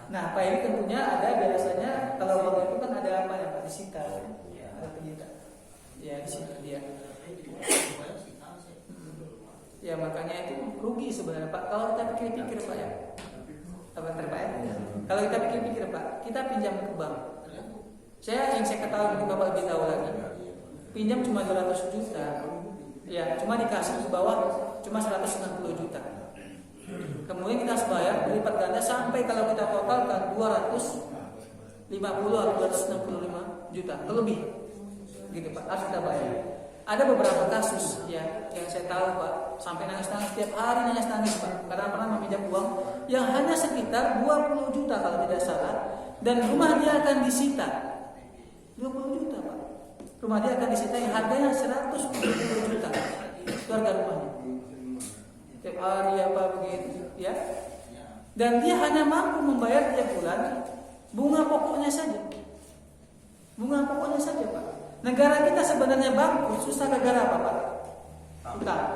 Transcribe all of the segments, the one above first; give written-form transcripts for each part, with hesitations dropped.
Nah, Pak, ini tentunya ada biasanya kalau bank itu kan ada apa ya, Pak, disita, ada penyita, ya disita dia. Ya makanya itu rugi sebenarnya, Pak. Kalau kita pikir-pikir, Pak, ya, apa Pak ya? Kalau kita pikir-pikir, Pak, kita pinjam ke bank. Yang saya ketahui, mungkin Bapak lebih tahu lagi. Pinjam cuma 200 juta, ya, cuma dikasih ke bawah cuma 160 juta. Kemudian kita harus bayar berlipat ganda sampai kalau kita totalkan 250 atau 265 juta lebih, gitu Pak, harus kita bayar. Ada beberapa kasus ya yang saya tahu, Pak, sampai nangis-nangis tiap hari, nangis-nangis, Pak, karena pernah meminjam uang yang hanya sekitar 20 juta kalau tidak salah, dan rumah dia akan disita 20 juta, Pak. Rumah dia akan disita yang harganya 170 juta, keluarga rumahnya. Tiap hari apa begitu, ya. Dan dia hanya mampu membayar tiap bulan bunga pokoknya saja. Bunga pokoknya saja, Pak. Negara kita sebenarnya bangkrut susah gara-gara apa, Pak? Hutang.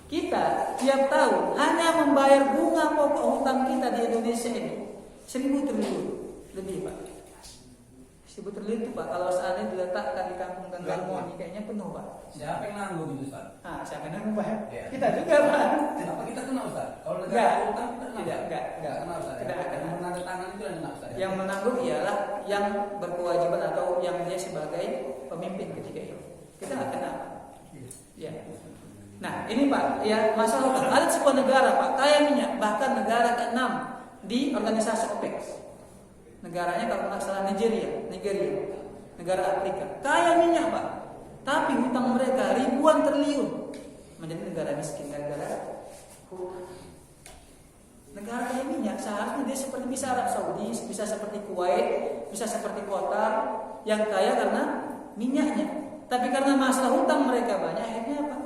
Kita tiap tahun hanya membayar bunga pokok hutang kita di Indonesia ini 1.000 triliun lebih, Pak. 1.000 triliun itu, Pak, kalau seandainya diletakkan di kampung Ganggarmoni kayaknya penuh, Pak. Siapa yang nanggung itu, Ustaz? Siapa yang nanggung, Pak? Ya. Kita juga, Pak. Kenapa kita kena, Ustaz? Kalau negara Enggak. hutang kita kena. Tidak kena, Ustaz. Tidak akan. Yang menandatangani itu yang kena, Ustaz. Yang menanggung ialah yang berkewajiban atau yang dia sebagai pemimpin ketika itu. Kita nggak kena. Ya. Nah, ini Pak, ya masalah hutang. Ada sebuah negara, Pak, kaya minyak, bahkan negara ke-6 di organisasi OPEC. Negaranya kalau nggak salah Nigeria, negara Afrika, kaya minyak, Pak. Tapi hutang mereka ribuan triliun, menjadi negara miskin gara-gara hutang. Negara kaya minyak seharusnya dia seperti bisa Arab Saudi, bisa seperti Kuwait, bisa seperti Qatar yang kaya karena minyaknya. Tapi karena masalah hutang mereka banyak, akhirnya apa?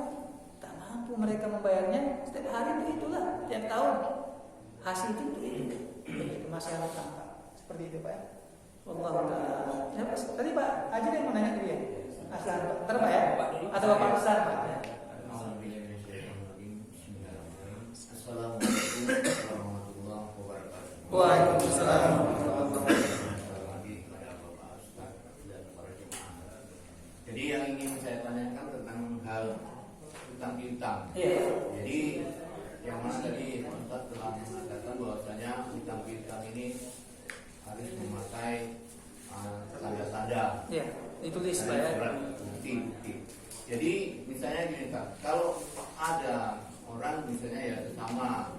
Tak mampu mereka membayarnya. Setiap hari begitulah, tiap tahun hasil itu. Begitu masalah hutang, Pak. Seperti itu, Pak. Wallahu ta'ala. Ya, tadi Pak Haji yang mau nanya tadi ya? Asal, ntar Pak ya? Atau Bapak besar, Pak? Assalamualaikum warahmatullahi wabarakatuh. Waalaikumsalam. Jadi yang ingin saya tanyakan tentang hal hutang piutang. Iya. Jadi yang mana tadi Ustaz telah mengatakan bahwasanya hutang piutang ini harus memakai tanda-tanda. Iya, ditulis Pak ya. Surat bukti. Jadi misalnya gini Pak, kalau ada orang misalnya ya sesama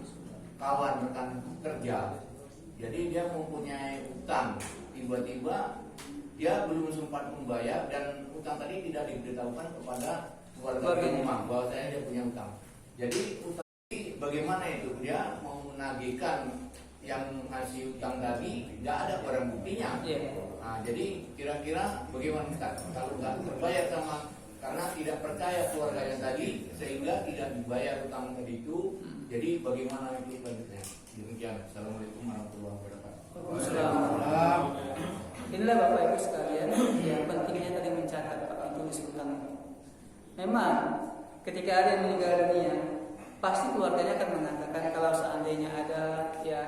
kawan rekan kerja, jadi dia mempunyai utang, tiba-tiba dia belum sempat membayar dan utang tadi tidak diberitahukan kepada keluarga rumah bahwa saya dia punya utang. Jadi utang ini bagaimana itu? Dia mau menagihkan yang ngasih utang tadi, tidak ada barang buktinya. Nah, jadi kira-kira bagaimana Ustaz? Kalau nggak terbayar sama karena tidak percaya keluarga yang tadi sehingga tidak dibayar utang tadi itu, jadi bagaimana itu selanjutnya? Demikian. Assalamualaikum warahmatullahi wabarakatuh. Waalaikumsalam. Inilah Bapak Ibu sekalian yang pentingnya tadi mencatat Pak ditulis utang. Memang ketika ada yang meninggal dunia, pasti keluarganya akan mengatakan kalau seandainya ada ya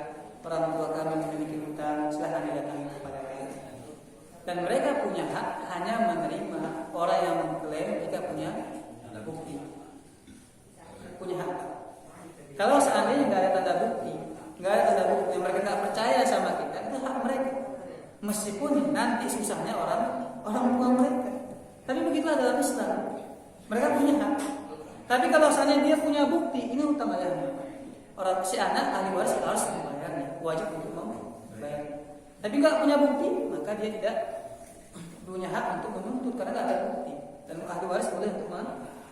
orang tua kami memiliki hutang, silahkan didatangi kepada kami. Dan mereka punya hak hanya menerima orang yang mengklaim jika punya bukti. Punya hak. Kalau seandainya nggak ada tanda bukti, mereka nggak percaya sama kita, itu hak mereka. Meskipun nanti susahnya orang tua mereka. Tapi begitulah dalam Islam. Mereka punya hak. Tapi kalau seandainya dia punya bukti, ini hutang ayahnya. Orang si anak ahli waris harus membayarnya, wajib untuk membayar. Tapi nggak punya bukti, maka dia tidak punya hak untuk menuntut karena nggak ada bukti. Dan ahli waris boleh untuk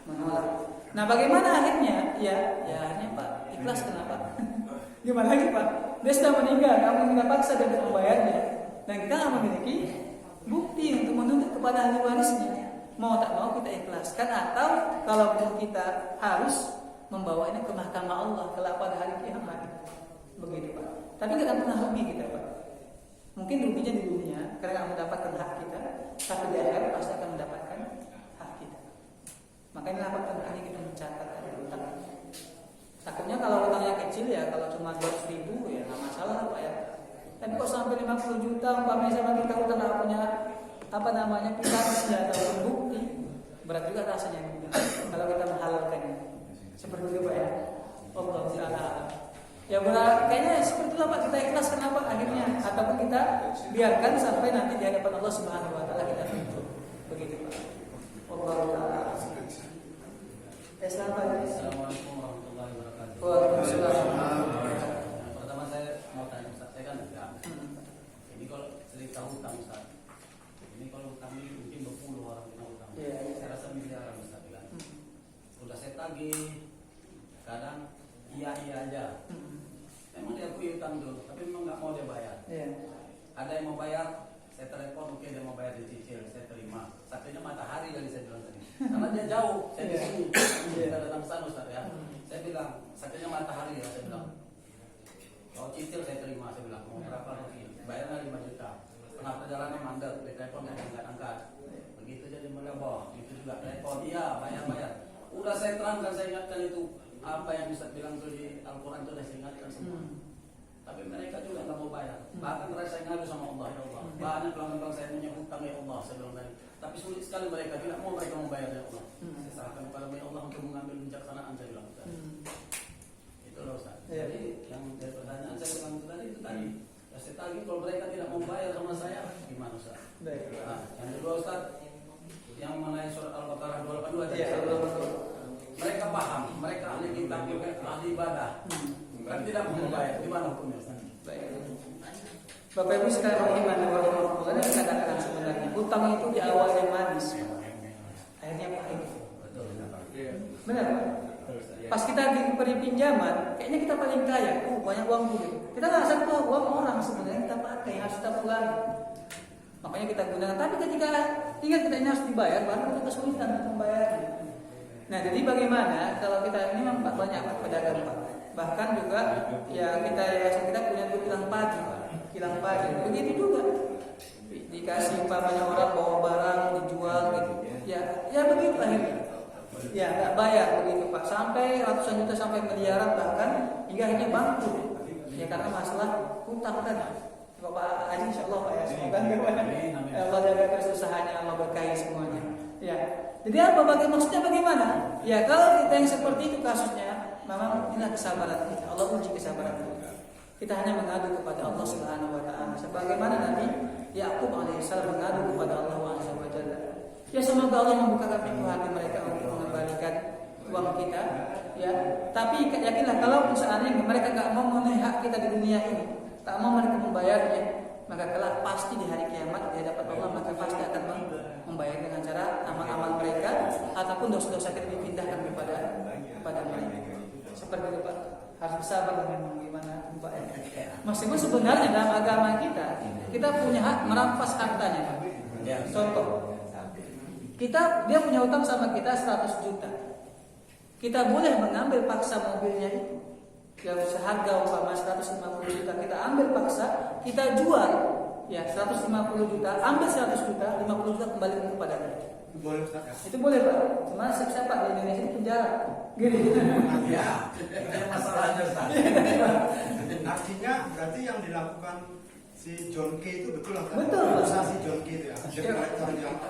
menolak. Nah, bagaimana akhirnya? Ya akhirnya Pak ikhlas kenapa? Gimana lagi Pak? Dia sudah meninggal, kamu tidak paksa dia untuk membayarnya, dan kita nggak memiliki bukti untuk menuntut kepada ahli warisnya. Mau tak mau kita ikhlaskan, atau kalaupun kita harus membawanya ke mahkamah Allah kelak pada hari kiamat. Begitu Pak. Tapi nggak akan pernah rugi kita Pak. Mungkin ruginya di dunia karena nggak mendapatkan hak kita, tapi di akhirat pasti akan mendapatkan hak kita. Makanya apa pentingnya kita mencatat ada hutang. Takutnya kalau hutangnya kecil ya, kalau cuma 200.000 ya nggak masalah Pak ya. Tapi kok sampai 50 juta umpamanya sama kita udah nggak punya apa namanya pitansi atau bukti, berat juga rasanya kalau kita menghalalkannya. Seperti itu Pak ya. Allah Taala. Ya benar, kayaknya seperti itu Pak, kita ikhlas kenapa akhirnya, ataupun kita biarkan sampai nanti di hadapan Allah Subhanahu Wa Taala kita tuntut. Begitu Pak. Allah Taala. Assalamualaikum warahmatullahi wabarakatuh. Waalaikumsalam. Yang pertama saya mau tanya Ustaz, saya kan enggak. Ini kalau cerita hutang Ustaz. Ini kalau hutang ini mungkin 20 orang punya hutang. Iya. Saya rasa miliaran Ustaz kan. Udah saya tagih. Kadang iya aja. Memang dia akui hutang dulu, tapi memang nggak mau dia bayar. Iya. Ada yang mau bayar, saya telepon, oke dia mau bayar dicicil, saya terima. Satunya matahari dari saya bilang tadi. Karena dia jauh, saya di sini. Kita datang ke sana Ustaz ya. Saya bilang, satunya matahari ya, saya bilang. Kalau cicil saya terima, saya bilang. Mau berapa lagi? Bayarnya 5 juta. Tengah perjalanan mandek, di telepon nggak angkat. Begitu jadi melebor, itu juga telepon, iya bayar. Udah saya terangkan, saya ingatkan itu. Apa yang Ustaz bilang tuh di Al-Quran itu sudah saya ingatkan semua. Tapi mereka juga nggak mau bayar. Bahkan terakhir saya ngadu sama Allah, ya Allah. Banyak pelanggan saya punya hutang ya Allah, saya bilang tadi. Tapi sulit sekali mereka, tidak mau mereka membayar ya Allah. Saya serahkan kepada Allah untuk mengambil bijaksanaan, saya bilang Ustaz. Itu loh Ustaz. Jadi yang dari pertanyaan saya bilang itu tadi. Ya saya tagih kalau mereka tidak mau bayar sama saya, gimana Ustaz? Nah, yang kedua Ustaz, yang mengenai surat Al-Baqarah 282 tadi. Mereka paham, mereka ahli kitab juga ahli ibadah, kan tidak mau membayar. Gimana hukumnya? Baik. Bapak Ibu sekalian bagaimana warahmatullahi wabarakatuh, katakan sebenarnya hutang itu di awalnya manis, akhirnya pahit. Benar Pak? Pas kita diberi pinjaman, kayaknya kita paling kaya, banyak uang dulu. Kita nggak sadar uang orang sebenarnya kita pakai, harus kita pulang. Makanya kita gunakan. Tapi ketika ingat kita ini harus dibayar, baru kita kesulitan untuk membayarnya. Nah, jadi bagaimana kalau kita ini memang banyak pedagang Pak. Bahkan juga ya kita punya kilang pagi, Pak. Kilang pagi. Begitu juga. Dikasih umpamanya orang bawa barang dijual gitu. Ya begitu akhirnya. Ya nggak bayar begitu Pak. Sampai ratusan juta sampai miliaran bahkan hingga akhirnya bangkrut. Ya karena masalah hutang tadi. Bapak Haji insyaallah Pak ya. Semoga Allah jaga kesusahanya, Allah berkahi semuanya. Ya. Jadi apa maksudnya bagaimana? Ya kalau kita yang seperti itu kasusnya, memang inilah kesabaran kita. Allah uji kesabaran kita. Kita hanya mengadu kepada Allah Subhanahu Wa Taala. Sebagaimana Nabi Yakub alaihissalam mengadu kepada Allah Subhanahu Wa Taala. Ya semoga Allah membukakan pintu hati mereka untuk mengembalikan uang kita. Ya, tapi yakinlah kalau seandainya mereka tak mau memenuhi hak kita di dunia ini, tak mau mereka membayarnya, maka kelak pasti di hari kiamat di hadapan Allah maka pasti akan membayar dengan cara amal-amal mereka ataupun dosa-dosa kita dipindahkan kepada mereka. Seperti itu Pak, harus bersabar dengan bagaimana Pak. Meskipun sebenarnya dalam agama kita punya hak merampas hartanya Pak. Contoh, dia punya utang sama kita 100 juta. Kita boleh mengambil paksa mobilnya itu yang seharga umpama 150 juta, kita ambil paksa, kita jual ya 150 juta, ambil 100 juta, 50 juta kembali kepada dia. Boleh Ustaz ya? Itu boleh Pak. Cuma siapa di Indonesia di penjara. Gini. Ya, itu masalahnya Ustaz. Artinya berarti yang dilakukan si John K itu betul lah kan? Betul. Usaha si John K itu ya.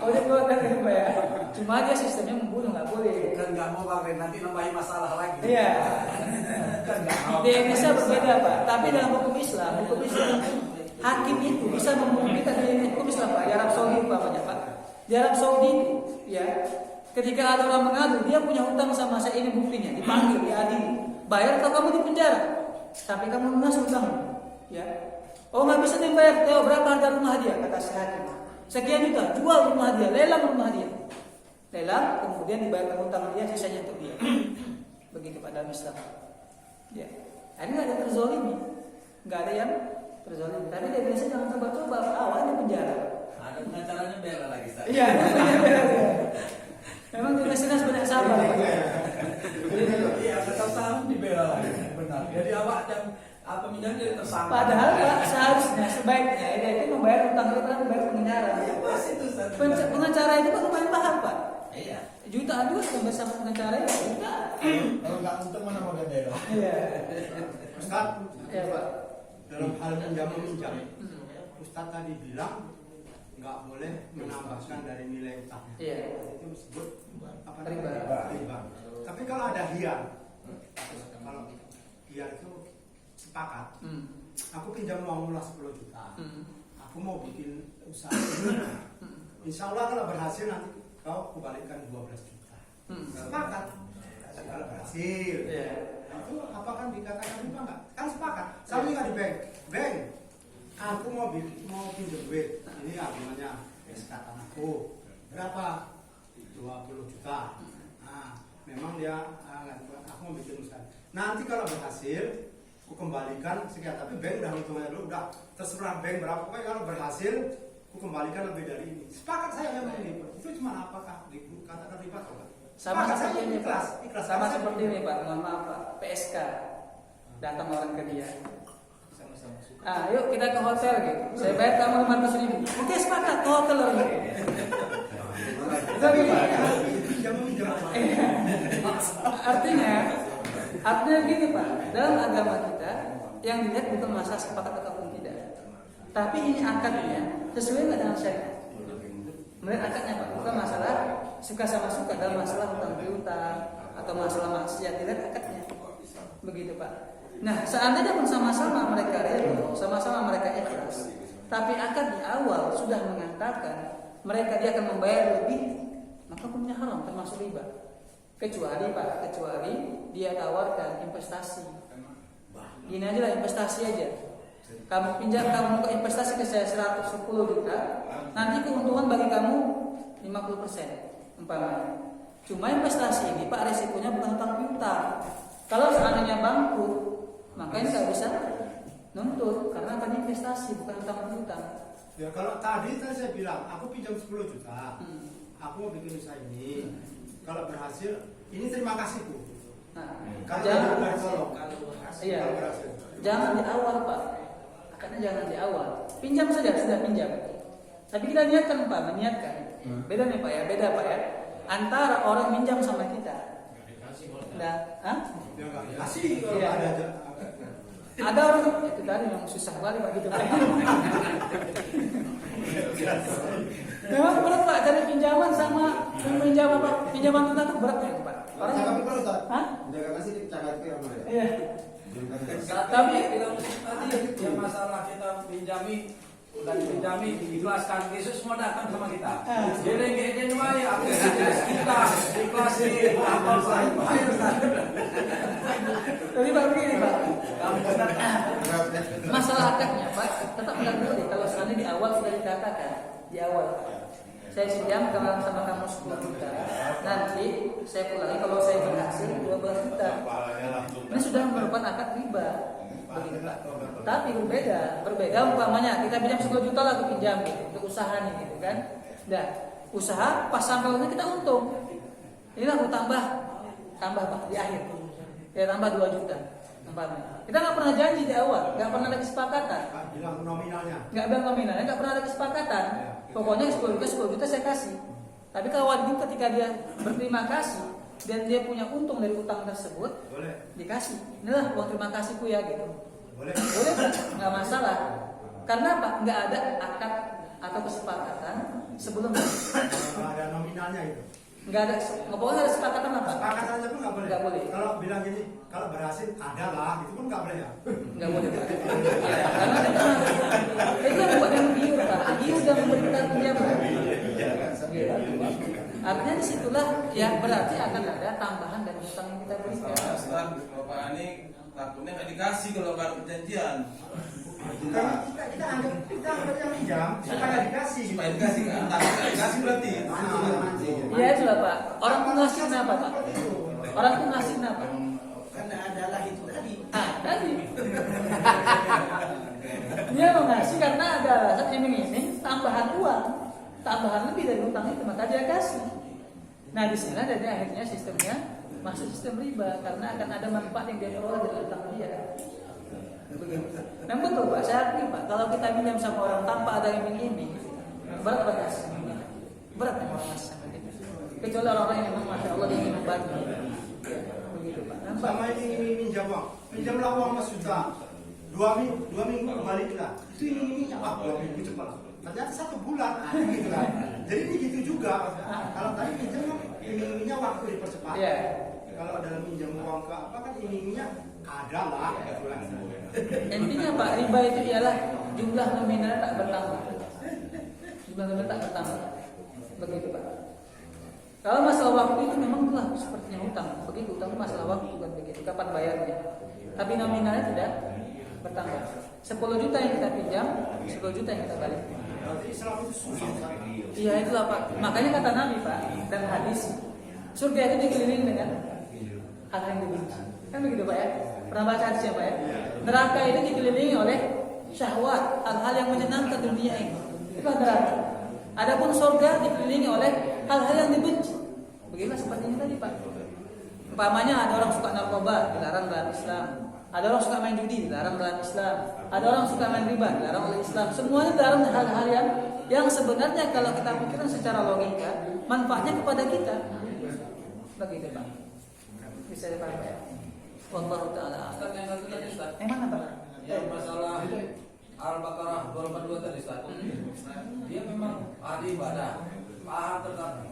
Oh dia keluar dari Pak ya. Cuma dia sistemnya membunuh nggak boleh. Kan nggak mau Bang Ren, nanti nambahin masalah lagi. Iya. Kan nggak mau. Di Indonesia berbeda Pak. Tapi dalam hukum Islam hakim itu bisa membunuh kita di hukum Islam Pak. Di Arab Saudi umpamanya Pak. Di Arab Saudi ya, ketika ada orang mengadu, dia punya hutang sama saya, ini buktinya, dipanggil, diadili, bayar atau kamu di penjara sampai kamu lunas hutang. Ya. Oh nggak bisa dibayar, Teo berapa harga rumah dia? Kata si hakim. Sekian juta, jual rumah dia, lelang rumah dia. Lelang, kemudian dibayar hutang dia, sisanya untuk dia. Begitu pada Islam. Ya. Ini nggak ada terzolimi, nggak ada yang terzolimi. Tapi di Indonesia jangan coba-coba, awalnya penjara. Ada pengacaranya bela lagi Ustaz. Iya. Memang di Indonesia sebenarnya sabar. Iya, tetap sama dibela lagi. Benar. Jadi awak dan peminjam jadi tersangka. Padahal Pak seharusnya sebaiknya dia itu membayar utang itu kan membayar pengacara. Ya pas itu Ustaz. Pengacara itu kan lumayan paham Pak. Iya. Jutaan juga sudah bersama pengacara itu jutaan. Kalau nggak untung mana mau bela. Iya. Ustaz, Iya Pak. dalam hal pinjam meminjam, Ustadz tadi bilang nggak boleh menambahkan dari nilai utangnya. Iya. Itu disebut apa Riba. Riba. Tapi kalau ada hiyar, kalau hiyar itu sepakat, aku pinjam uang mula 10 juta, aku mau bikin usaha ini, insya Allah kalau berhasil nanti kau kembalikan 12 juta. Sepakat. Kalau berhasil, itu apakah dikatakan riba nggak? Kan sepakat. Sama juga di bank, aku mau pinjam duit, ini argumennya SK tanahku berapa? 20 juta. Nah, memang dia aku mau bikin usaha. Nanti kalau berhasil, aku kembalikan sekian. Tapi bank udah hitungnya dulu, udah terserah bank berapa. Pokoknya kalau berhasil, aku kembalikan lebih dari ini. Sepakat saya memang ini. Itu cuma apakah dikatakan riba atau enggak? Sama Sepakat, seperti saya ini Pak. ikhlas. Sama Saya seperti ini Pak. Mohon maaf Pak. PSK datang orang ke dia. Yuk kita ke hotel gitu. Saya bayar kamu 500.000. Oke sepakat ke hotel lagi. Tapi artinya gini Pak. Dalam agama kita yang dilihat bukan masalah sepakat ataupun tidak. Tapi ini akadnya sesuai nggak dengan syariat. Melihat akadnya Pak. Bukan masalah suka sama suka dalam masalah hutang piutang atau masalah maksiat. Dilihat akadnya. Begitu Pak. Nah, seandainya pun sama-sama mereka ridho, sama-sama mereka ikhlas, tapi akad di awal sudah mengatakan mereka dia akan membayar lebih, maka hukumnya haram termasuk riba. Kecuali dia tawarkan investasi. Gini aja lah investasi aja. Kamu mau ke investasi ke saya 110 juta, nanti keuntungan bagi kamu 50% umpamanya. Cuma investasi ini Pak resikonya bukan hutang piutang. Kalau seandainya bangkrut, maka ini nggak bisa nuntut karena akan investasi bukan utang piutang. Ya kalau tadi saya bilang aku pinjam 10 juta, aku mau bikin usaha ini. Kalau berhasil, ini terima kasihku. Nah, Jangan jangan di awal Pak. Karena jangan di awal. Pinjam saja sudah pinjam. Tapi kita niatkan Pak, meniatkan. Beda nih Pak ya, beda Pak ya. Antara orang minjam sama kita. Nah, kasih kalau Iya. Ada orang itu tadi yang susah kali Pak gitu. Memang berat Pak cari pinjaman sama pinjaman tunai itu berat ya Pak. Orang Jangan kasih cacat ke orang lain. Iya. Tapi tadi yang masalah kita pinjami udah dipinjami diikhlaskan, Yesus semua datang sama kita. Jadi ya kita ikhlasin apa Tapi Pak begini Pak. Masalah akadnya Pak tetap nggak boleh kalau seandainya di awal sudah dikatakan di awal. Saya pinjam sama kamu 10 juta. Nanti saya pulangi kalau saya berhasil 12 juta. Ini sudah merupakan akad riba. Begitu Pak. Tapi berbeda umpamanya kita pinjam 10 juta lah aku pinjam gitu, untuk usaha nih gitu kan. Nah, usaha pas sampai kita untung. Ini aku tambah Pak di akhir. Ya tambah 2 juta. Umpamanya. Kita nggak pernah janji di awal, nggak pernah ada kesepakatan. bilang nominalnya. Nggak bilang nominalnya, nggak pernah ada kesepakatan. Pokoknya 10 juta saya kasih. Tapi kawan itu ketika dia berterima kasih dan dia punya untung dari utang tersebut, Boleh. dikasih. Inilah uang terima kasihku ya gitu. Boleh. Boleh Pak, nggak masalah. Karena Pak nggak ada akad atau kesepakatan sebelumnya. Kalau ada nominalnya itu. Nggak ada, pokoknya ada kesepakatan apa? Kesepakatannya pun nggak boleh. Nggak boleh. Kalau bilang gini, kalau berhasil ada lah, itu pun nggak boleh ya. Nggak boleh Pak. Ya, karena itu yang buat yang giur Pak. Giur dan memberikan pinjaman. Artinya disitulah ya berarti akan ada tambahan dari utang yang kita berikan. Setelah Bapak ini takutnya nggak dikasih kalau nggak ada perjanjian. Kita anggap yang pinjam supaya dikasih. Supaya dikasih kan? Tapi nggak dikasih berarti. Iya itu lah Pak. Orang tuh ngasih kenapa Pak? Orang tuh ngasih kenapa? Karena adalah itu tadi. Tadi. Dia mau ngasih karena ada alasan iming-iming tambahan uang, tambahan lebih dari utang itu maka dia kasih. Nah di sana dan akhirnya sistemnya masuk sistem riba karena akan ada manfaat yang dia peroleh dari utang dia. Nah betul Pak, saya akui Pak, kalau kita pinjam sama orang tanpa ada iming-iming, berat Pak kasih. Berat memang kasih sama dia. Kecuali orang-orang yang memang masya Allah dia ingin membantu. Begitu Pak. Sama ini minjam uang, minjamlah uang Mas Juta. dua minggu kembali kita. Itu iming-imingnya, wah 2 minggu cepat. Ternyata 1 bulan, gitu kan. Jadi ini gitu juga. Kalau tadi pinjam iming-imingnya waktu dipercepat. Iya. Kalau dalam pinjam uang ke apa kan iming-imingnya ada lah. Gitu kan. Intinya Pak, riba itu ialah jumlah nominal tak bertambah. Jumlah nominal tak bertambah. Begitu Pak. Kalau masalah waktu itu memang telah sepertinya hutang. Begitu hutang masalah waktu kan begitu. Kapan bayarnya? Tapi nominalnya tidak bertambah. 10 juta yang kita pinjam, 10 juta yang kita balik. Berarti Islam itu susah. Iya itulah Pak. Makanya kata Nabi Pak dan hadis, surga itu dikelilingi dengan hal yang dibenci. Kan begitu Pak ya? Pernah baca hadisnya Pak ya? Neraka itu dikelilingi oleh syahwat, hal-hal yang menyenangkan dunia ini. Itulah neraka. Adapun surga dikelilingi oleh hal-hal yang dibenci. Begitulah seperti ini tadi Pak. Umpamanya ada orang suka narkoba, dilarang dalam Islam. Ada orang suka main judi, dilarang dalam Islam. Ada orang suka main riba, dilarang oleh Islam. Semuanya dilarang hal-hal yang sebenarnya kalau kita pikirkan secara logika, manfaatnya kepada kita. Begitu Pak. Bisa dipahami ya? Wallahu ta'ala. Ustaz, yang satu tadi Ustaz. Mana Pak? Yang masalah Al-Baqarah 282 tadi Ustaz. Dia memang ahli ibadah, paham tentang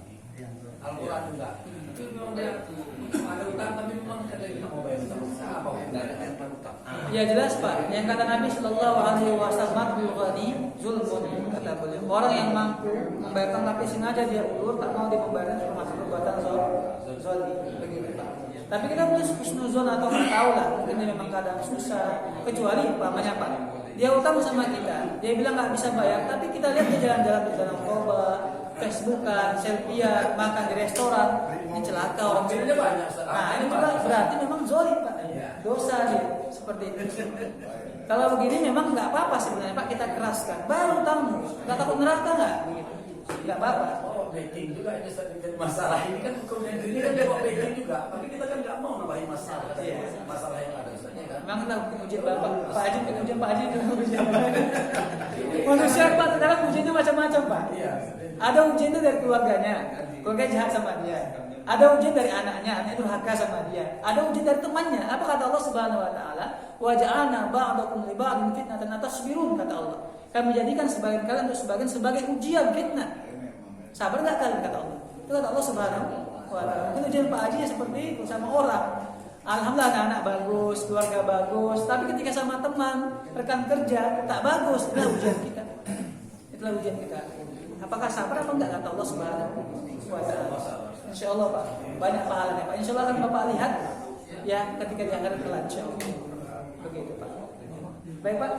Al-Quran juga. Tapi memang dia ada utang, tapi memang katanya kita mau bayar utang. Apa hubungannya utang? Ya jelas Pak. Yang kata Nabi Shallallahu Alaihi Wasallam, "Ghani zulmun," kata beliau. Orang yang mampu membayarkan tapi sengaja dia ulur, tak mau dibayarkan termasuk perbuatan zalim. Begitu Pak. Tapi kita boleh husnuzon atau nggak tahu lah. Mungkin dia memang keadaan susah. Kecuali umpamanya Pak, dia utang sama kita, dia bilang nggak bisa bayar, tapi kita lihat dia jalan-jalan di dalam narkoba, Facebookan, selfie-an, makan di restoran, ini celaka orang. Mobilnya banyak Ustaz. Nah ini juga berarti memang zalim Pak, dosa dia seperti itu. Kalau begini memang nggak apa-apa sebenarnya Pak, kita keraskan. Baru tamu, nggak takut neraka nggak? Nggak apa-apa. Oh, backing juga ini jadi masalah ini kan kemudian ini kan dia bawa backing juga, tapi kita kan nggak mau nambahin masalah. Masalah yang ada Ustaz, ya kan? Memang kita ujian Bapak, Pak Haji ujian Pak Haji ujian. Manusia Pak sekarang ujiannya macam-macam Pak. Iya. Ada ujian itu dari keluarganya, keluarga jahat sama dia. Ada ujian dari anaknya durhaka sama dia. Ada ujian dari temannya. Apa kata Allah Subhanahu Wa Taala? Wa ja'alna ba'dakum li ba'din fitnatan atasbirun, kata Allah. Kami jadikan sebagian kalian untuk sebagian sebagai ujian fitnah. Sabar nggak kalian, kata Allah. Itu kata Allah Subhanahu Wa Taala. Mungkin ujian Pak Haji seperti itu sama orang. Alhamdulillah anak bagus, keluarga bagus. Tapi ketika sama teman, rekan kerja tak bagus, itulah ujian kita. Itulah ujian kita. Apakah sabar apa enggak, kata Allah Subhanahu wa Ta'ala. Insyaallah Pak, banyak pahalanya Pak. Insyaallah akan Bapak lihat ya ketika di akhirat kelak insyaallah. Begitu Pak. Baik Pak,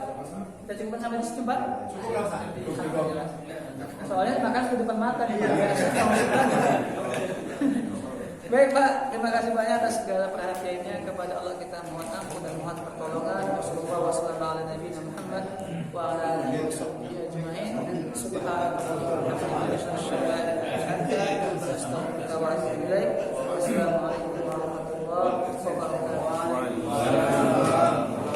kita cukupkan sampai di situ Pak. Alhamdulillah. Soalnya makan di depan mata nih Pak. Baik Pak, terima kasih banyak atas segala perhatiannya. Kepada Allah kita mohon ampun dan mohon pertolongan. Wassalamualaikum warahmatullahi wabarakatuh. Subhanallah.